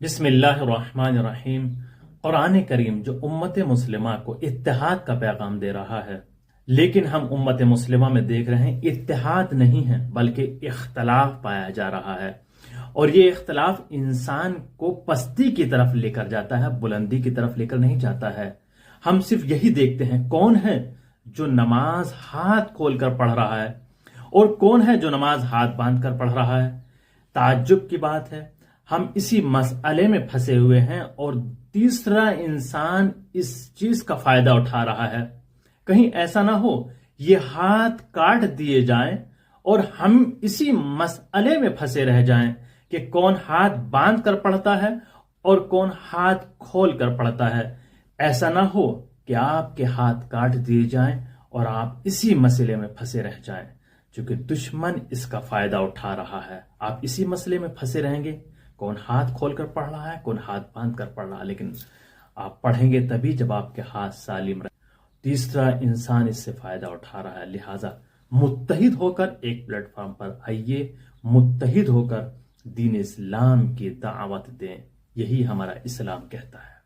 بسم اللہ الرحمن الرحیم۔ قرآن کریم جو امت مسلمہ کو اتحاد کا پیغام دے رہا ہے، لیکن ہم امت مسلمہ میں دیکھ رہے ہیں اتحاد نہیں ہے بلکہ اختلاف پایا جا رہا ہے، اور یہ اختلاف انسان کو پستی کی طرف لے کر جاتا ہے، بلندی کی طرف لے کر نہیں جاتا ہے۔ ہم صرف یہی دیکھتے ہیں کون ہے جو نماز ہاتھ کھول کر پڑھ رہا ہے اور کون ہے جو نماز ہاتھ باندھ کر پڑھ رہا ہے۔ تعجب کی بات ہے، ہم اسی مسئلے میں پھنسے ہوئے ہیں اور تیسرا انسان اس چیز کا فائدہ اٹھا رہا ہے۔ کہیں ایسا نہ ہو یہ ہاتھ کاٹ دیے جائیں اور ہم اسی مسئلے میں پھنسے رہ جائیں کہ کون ہاتھ باندھ کر پڑھتا ہے اور کون ہاتھ کھول کر پڑھتا ہے۔ ایسا نہ ہو کہ آپ کے ہاتھ کاٹ دیے جائیں اور آپ اسی مسئلے میں پھنسے رہ جائیں، چونکہ دشمن اس کا فائدہ اٹھا رہا ہے۔ آپ اسی مسئلے میں پھنسے رہیں گے، کون ہاتھ کھول کر پڑھ رہا ہے، کون ہاتھ باندھ کر پڑھ رہا ہے، لیکن آپ پڑھیں گے تبھی جب آپ کے ہاتھ سالم رہے۔ تیسرا انسان اس سے فائدہ اٹھا رہا ہے، لہٰذا متحد ہو کر ایک پلیٹ فارم پر آئیے، متحد ہو کر دین اسلام کی دعوت دیں، یہی ہمارا اسلام کہتا ہے۔